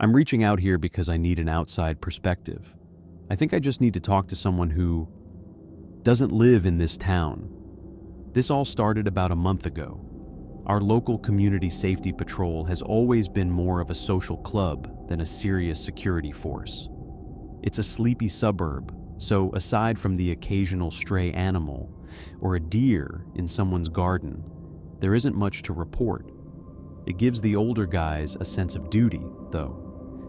I'm reaching out here because I need an outside perspective. I think I just need to talk to someone who doesn't live in this town. This all started about a month ago. Our local community safety patrol has always been more of a social club than a serious security force. It's a sleepy suburb, so aside from the occasional stray animal or a deer in someone's garden, there isn't much to report. It gives the older guys a sense of duty, though,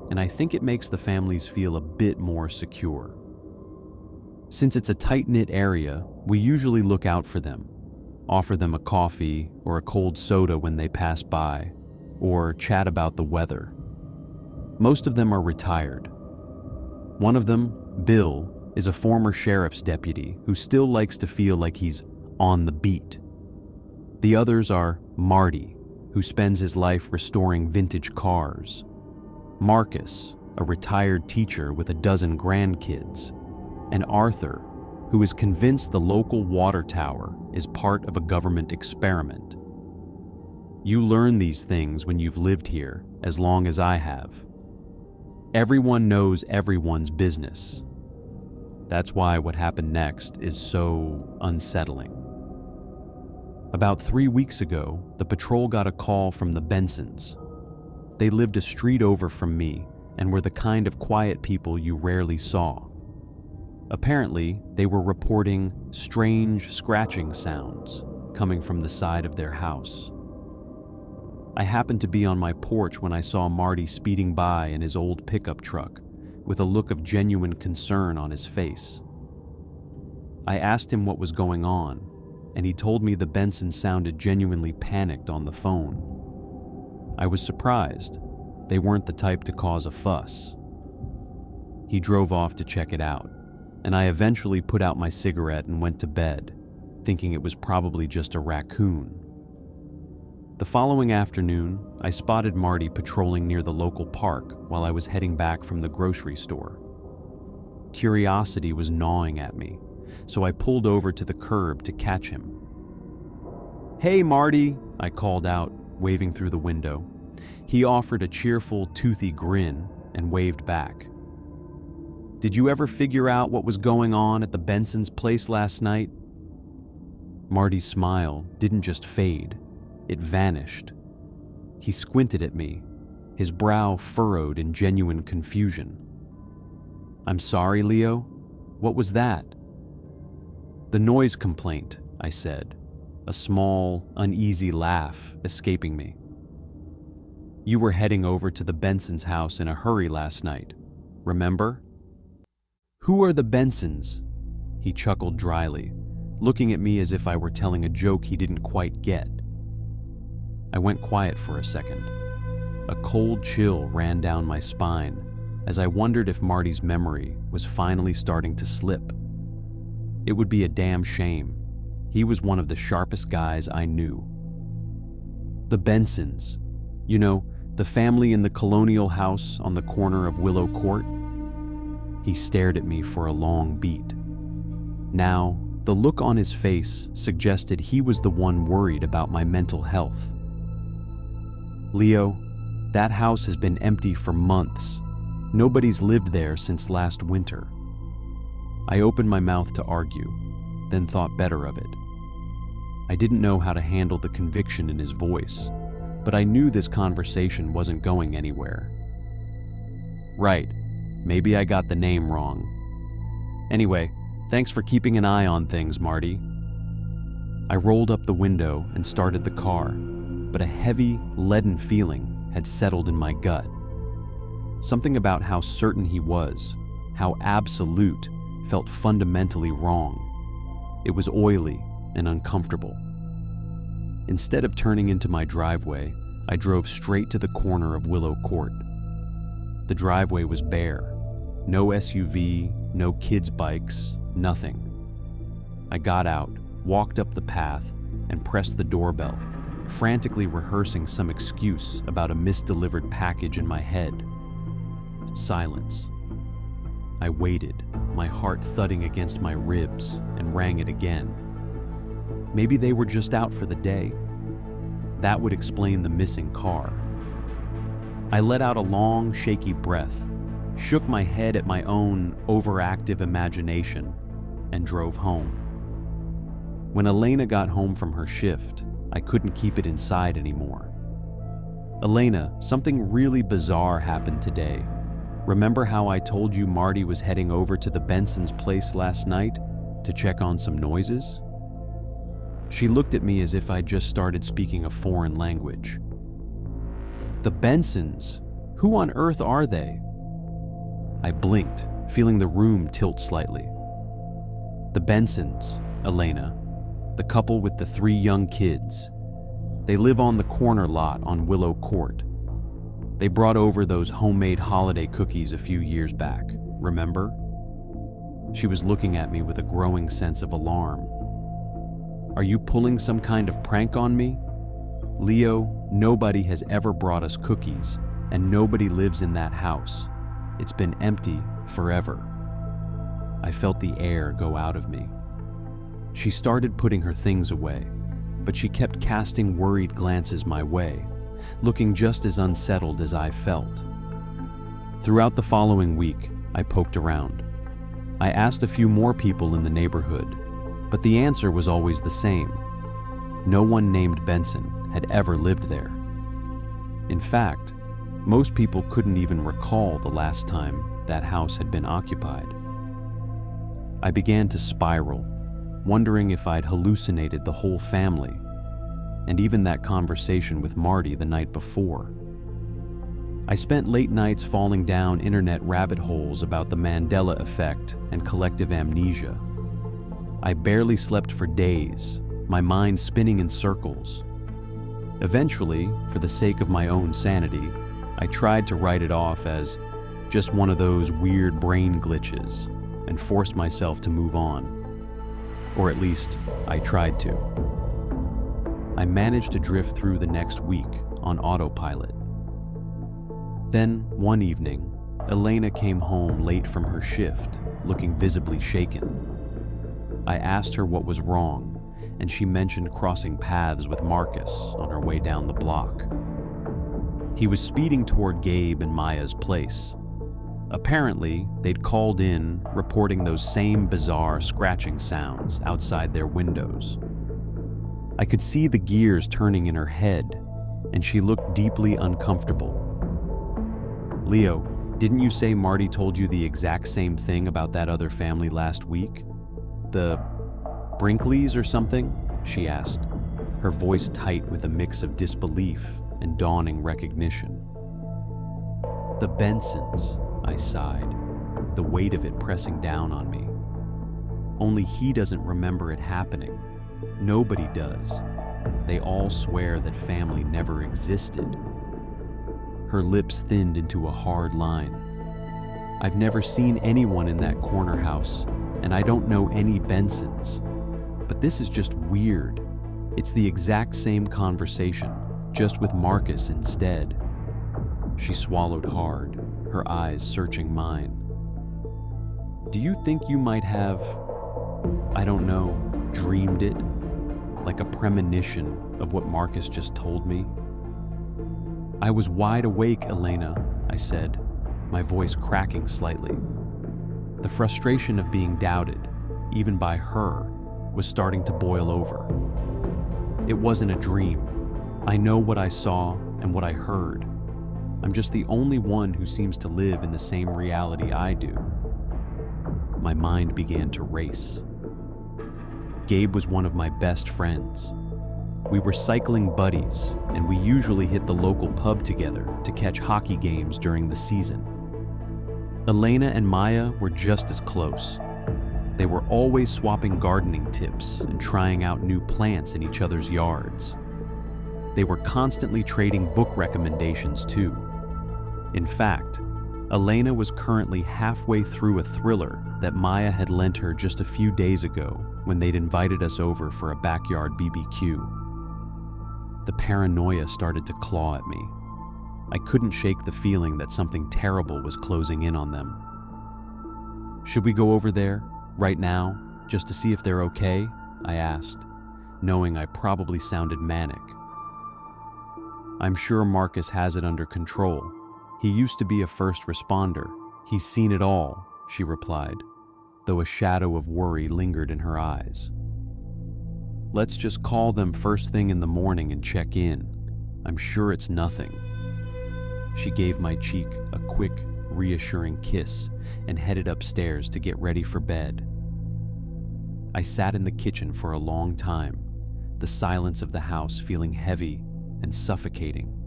and I think it makes the families feel a bit more secure. Since it's a tight-knit area, we usually look out for them, offer them a coffee or a cold soda when they pass by, or chat about the weather. Most of them are retired. One of them, Bill, is a former sheriff's deputy who still likes to feel like he's on the beat. The others are Marty, who spends his life restoring vintage cars, Marcus, a retired teacher with a dozen grandkids, and Arthur, who is convinced the local water tower is part of a government experiment. You learn these things when you've lived here as long as I have. Everyone knows everyone's business. That's why what happened next is so unsettling. About 3 weeks ago, the patrol got a call from the Bensons. They lived a street over from me and were the kind of quiet people you rarely saw. Apparently, they were reporting strange scratching sounds coming from the side of their house. I happened to be on my porch when I saw Marty speeding by in his old pickup truck with a look of genuine concern on his face. I asked him what was going on, and he told me the Bensons sounded genuinely panicked on the phone. I was surprised. They weren't the type to cause a fuss. He drove off to check it out, and I eventually put out my cigarette and went to bed, thinking it was probably just a raccoon. The following afternoon, I spotted Marty patrolling near the local park while I was heading back from the grocery store. Curiosity was gnawing at me, so I pulled over to the curb to catch him. "Hey, Marty," I called out, waving through the window. He offered a cheerful, toothy grin and waved back. "Did you ever figure out what was going on at the Bensons' place last night?" Marty's smile didn't just fade, it vanished. He squinted at me, his brow furrowed in genuine confusion. "I'm sorry, Leo. What was that?" "The noise complaint," I said, a small, uneasy laugh escaping me. "You were heading over to the Bensons' house in a hurry last night, remember?" "Who are the Bensons?" He chuckled dryly, looking at me as if I were telling a joke he didn't quite get. I went quiet for a second. A cold chill ran down my spine as I wondered if Marty's memory was finally starting to slip. It would be a damn shame. He was one of the sharpest guys I knew. "The Bensons. You know, the family in the colonial house on the corner of Willow Court?" He stared at me for a long beat. Now, the look on his face suggested he was the one worried about my mental health. "Leo, that house has been empty for months. Nobody's lived there since last winter." I opened my mouth to argue, then thought better of it. I didn't know how to handle the conviction in his voice, but I knew this conversation wasn't going anywhere. "Right, maybe I got the name wrong. Anyway, thanks for keeping an eye on things, Marty." I rolled up the window and started the car, but a heavy, leaden feeling had settled in my gut. Something about how certain he was, how absolute, felt fundamentally wrong. It was oily and uncomfortable. Instead of turning into my driveway, I drove straight to the corner of Willow Court. The driveway was bare. No SUV, no kids' bikes, nothing. I got out, walked up the path, and pressed the doorbell, frantically rehearsing some excuse about a misdelivered package in my head. Silence. I waited, my heart thudding against my ribs, and rang it again. Maybe they were just out for the day. That would explain the missing car. I let out a long, shaky breath, shook my head at my own overactive imagination, and drove home. When Elena got home from her shift, I couldn't keep it inside anymore. "Elena, something really bizarre happened today. Remember how I told you Marty was heading over to the Bensons' place last night to check on some noises?" She looked at me as if I'd just started speaking a foreign language. "The Bensons? Who on earth are they?" I blinked, feeling the room tilt slightly. "The Bensons, Elena. The couple with the 3 young kids. They live on the corner lot on Willow Court. They brought over those homemade holiday cookies a few years back, remember?" She was looking at me with a growing sense of alarm. "Are you pulling some kind of prank on me? Leo, nobody has ever brought us cookies, and nobody lives in that house. It's been empty forever." I felt the air go out of me. She started putting her things away, but she kept casting worried glances my way, looking just as unsettled as I felt. Throughout the following week, I poked around. I asked a few more people in the neighborhood, but the answer was always the same. No one named Benson had ever lived there. In fact, most people couldn't even recall the last time that house had been occupied. I began to spiral, wondering if I'd hallucinated the whole family, and even that conversation with Marty the night before. I spent late nights falling down internet rabbit holes about the Mandela effect and collective amnesia. I barely slept for days, my mind spinning in circles. Eventually, for the sake of my own sanity, I tried to write it off as just one of those weird brain glitches and forced myself to move on. Or at least, I tried to. I managed to drift through the next week on autopilot. Then, one evening, Elena came home late from her shift, looking visibly shaken. I asked her what was wrong, and she mentioned crossing paths with Marcus on her way down the block. He was speeding toward Gabe and Maya's place. Apparently, they'd called in, reporting those same bizarre scratching sounds outside their windows. I could see the gears turning in her head, and she looked deeply uncomfortable. "Leo, didn't you say Marty told you the exact same thing about that other family last week? The Brinkleys or something?" she asked, her voice tight with a mix of disbelief and dawning recognition. "The Bensons," I sighed, the weight of it pressing down on me. "Only he doesn't remember it happening. Nobody does. They all swear that family never existed." Her lips thinned into a hard line. "I've never seen anyone in that corner house, and I don't know any Bensons. But this is just weird. It's the exact same conversation, just with Marcus instead." She swallowed hard, her eyes searching mine. "Do you think you might have, I don't know, dreamed it? Like a premonition of what Marcus just told me?" "I was wide awake, Elena," I said, my voice cracking slightly. The frustration of being doubted, even by her, was starting to boil over. "It wasn't a dream. I know what I saw and what I heard. I'm just the only one who seems to live in the same reality I do." My mind began to race. Gabe was one of my best friends. We were cycling buddies, and we usually hit the local pub together to catch hockey games during the season. Elena and Maya were just as close. They were always swapping gardening tips and trying out new plants in each other's yards. They were constantly trading book recommendations too. In fact, Elena was currently halfway through a thriller that Maya had lent her just a few days ago when they'd invited us over for a backyard BBQ. The paranoia started to claw at me. I couldn't shake the feeling that something terrible was closing in on them. "Should we go over there, right now, just to see if they're okay?" I asked, knowing I probably sounded manic. "I'm sure Marcus has it under control," He used to be a first responder. He's seen it all, she replied, though a shadow of worry lingered in her eyes. Let's just call them first thing in the morning and check in. I'm sure it's nothing. She gave my cheek a quick, reassuring kiss and headed upstairs to get ready for bed. I sat in the kitchen for a long time, the silence of the house feeling heavy and suffocating.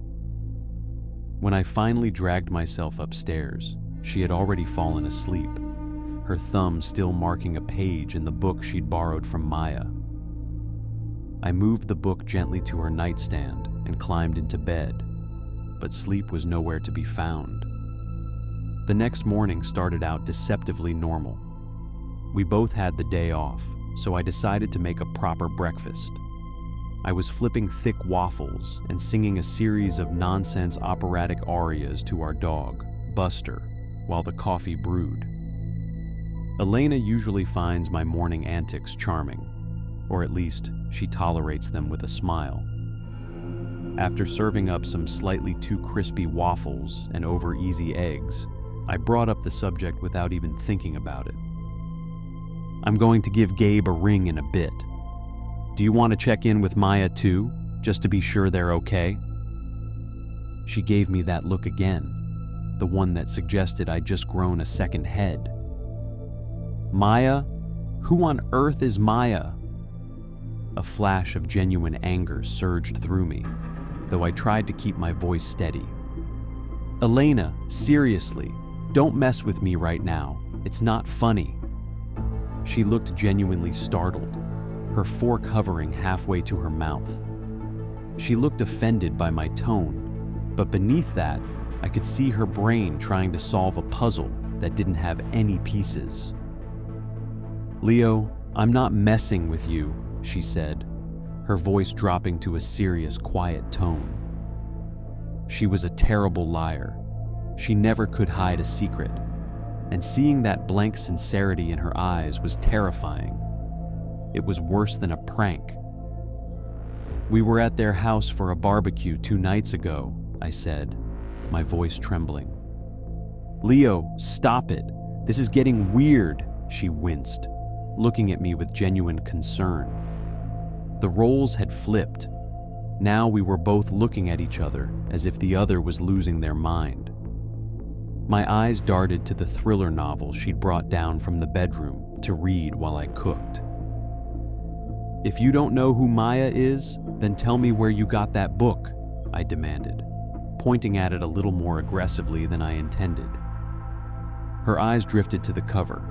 When I finally dragged myself upstairs, she had already fallen asleep, her thumb still marking a page in the book she'd borrowed from Maya. I moved the book gently to her nightstand and climbed into bed, but sleep was nowhere to be found. The next morning started out deceptively normal. We both had the day off, so I decided to make a proper breakfast. I was flipping thick waffles and singing a series of nonsense operatic arias to our dog, Buster, while the coffee brewed. Elena usually finds my morning antics charming, or at least she tolerates them with a smile. After serving up some slightly too crispy waffles and over-easy eggs, I brought up the subject without even thinking about it. I'm going to give Gabe a ring in a bit. Do you want to check in with Maya too, just to be sure they're okay? She gave me that look again, the one that suggested I'd just grown a second head. Maya? Who on earth is Maya? A flash of genuine anger surged through me, though I tried to keep my voice steady. Elena, seriously, don't mess with me right now. It's not funny. She looked genuinely startled, her fork hovering halfway to her mouth. She looked offended by my tone, but beneath that, I could see her brain trying to solve a puzzle that didn't have any pieces. Leo, I'm not messing with you, she said, her voice dropping to a serious, quiet tone. She was a terrible liar. She never could hide a secret, and seeing that blank sincerity in her eyes was terrifying. It was worse than a prank. We were at their house for a barbecue 2 nights ago, I said, my voice trembling. Leo, stop it. This is getting weird, she winced, looking at me with genuine concern. The roles had flipped. Now we were both looking at each other as if the other was losing their mind. My eyes darted to the thriller novel she'd brought down from the bedroom to read while I cooked. If you don't know who Maya is, then tell me where you got that book, I demanded, pointing at it a little more aggressively than I intended. Her eyes drifted to the cover.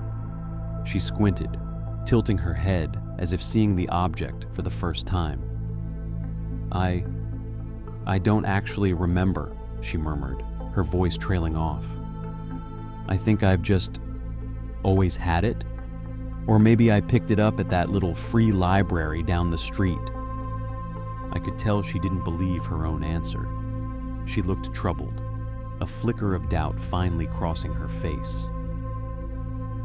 She squinted, tilting her head as if seeing the object for the first time. I don't actually remember, she murmured, her voice trailing off. I think I've just always had it. Or maybe I picked it up at that little free library down the street. I could tell she didn't believe her own answer. She looked troubled, a flicker of doubt finally crossing her face.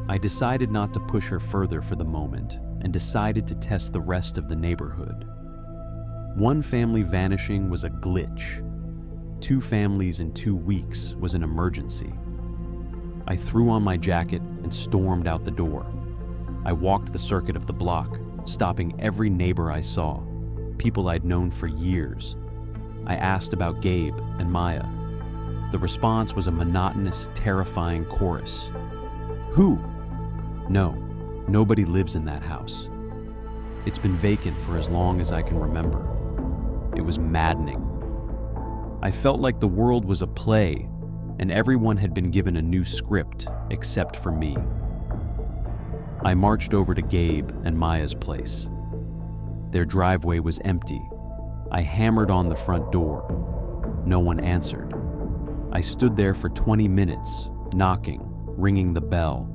I decided not to push her further for the moment and decided to test the rest of the neighborhood. One family vanishing was a glitch. 2 families in 2 weeks was an emergency. I threw on my jacket and stormed out the door. I walked the circuit of the block, stopping every neighbor I saw, people I'd known for years. I asked about Gabe and Maya. The response was a monotonous, terrifying chorus. Who? No, nobody lives in that house. It's been vacant for as long as I can remember. It was maddening. I felt like the world was a play, and everyone had been given a new script except for me. I marched over to Gabe and Maya's place. Their driveway was empty. I hammered on the front door. No one answered. I stood there for 20 minutes, knocking, ringing the bell,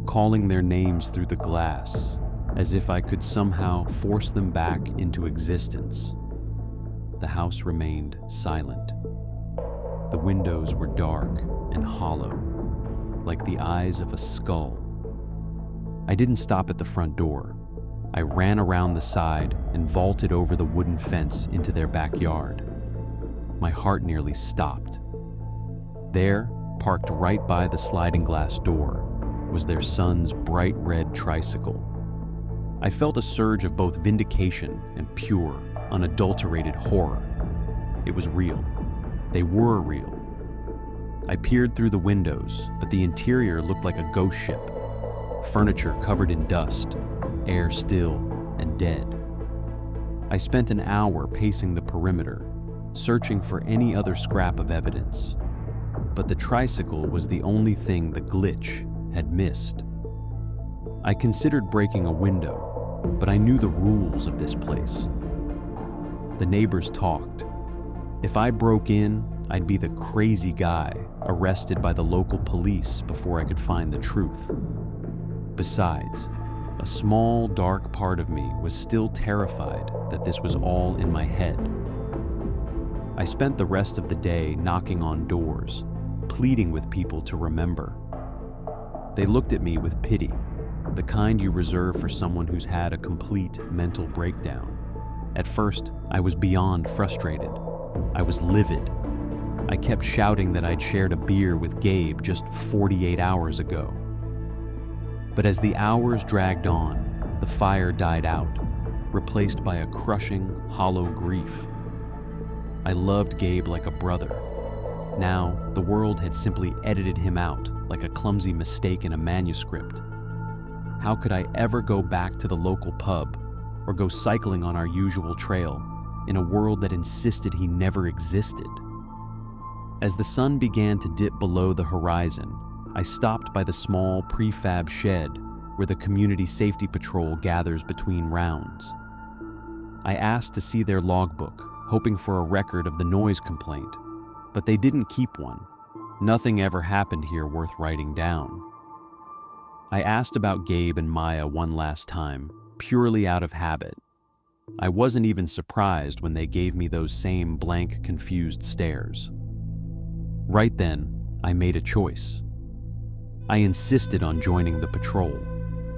calling their names through the glass, as if I could somehow force them back into existence. The house remained silent. The windows were dark and hollow, like the eyes of a skull. I didn't stop at the front door. I ran around the side and vaulted over the wooden fence into their backyard. My heart nearly stopped. There, parked right by the sliding glass door, was their son's bright red tricycle. I felt a surge of both vindication and pure, unadulterated horror. It was real. They were real. I peered through the windows, but the interior looked like a ghost ship. Furniture covered in dust, air still and dead. I spent an hour pacing the perimeter, searching for any other scrap of evidence. But the tricycle was the only thing the glitch had missed. I considered breaking a window, but I knew the rules of this place. The neighbors talked. If I broke in, I'd be the crazy guy arrested by the local police before I could find the truth. Besides, a small, dark part of me was still terrified that this was all in my head. I spent the rest of the day knocking on doors, pleading with people to remember. They looked at me with pity, the kind you reserve for someone who's had a complete mental breakdown. At first, I was beyond frustrated. I was livid. I kept shouting that I'd shared a beer with Gabe just 48 hours ago. But as the hours dragged on, the fire died out, replaced by a crushing, hollow grief. I loved Gabe like a brother. Now, the world had simply edited him out like a clumsy mistake in a manuscript. How could I ever go back to the local pub or go cycling on our usual trail in a world that insisted he never existed? As the sun began to dip below the horizon, I stopped by the small prefab shed where the community safety patrol gathers between rounds. I asked to see their logbook, hoping for a record of the noise complaint, but they didn't keep one. Nothing ever happened here worth writing down. I asked about Gabe and Maya one last time, purely out of habit. I wasn't even surprised when they gave me those same blank, confused stares. Right then, I made a choice. I insisted on joining the patrol.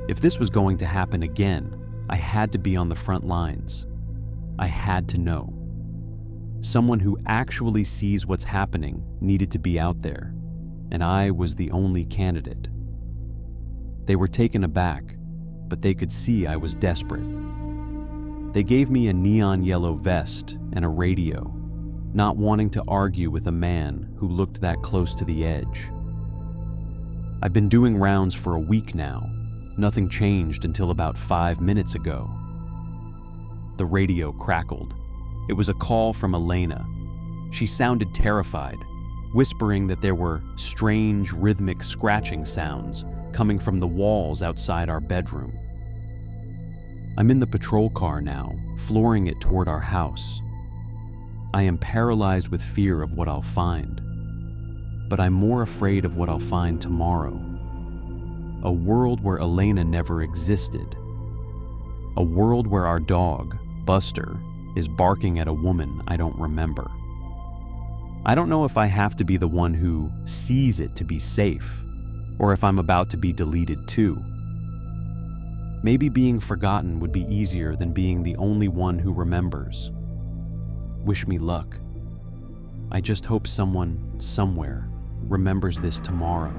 If this was going to happen again, I had to be on the front lines. I had to know. Someone who actually sees what's happening needed to be out there, and I was the only candidate. They were taken aback, but they could see I was desperate. They gave me a neon yellow vest and a radio, not wanting to argue with a man who looked that close to the edge. I've been doing rounds for a week now. Nothing changed until about 5 minutes ago. The radio crackled. It was a call from Elena. She sounded terrified, whispering that there were strange, rhythmic scratching sounds coming from the walls outside our bedroom. I'm in the patrol car now, flooring it toward our house. I am paralyzed with fear of what I'll find, but I'm more afraid of what I'll find tomorrow. A world where Elena never existed. A world where our dog, Buster, is barking at a woman I don't remember. I don't know if I have to be the one who sees it to be safe, or if I'm about to be deleted too. Maybe being forgotten would be easier than being the only one who remembers. Wish me luck. I just hope someone, somewhere, remembers this tomorrow.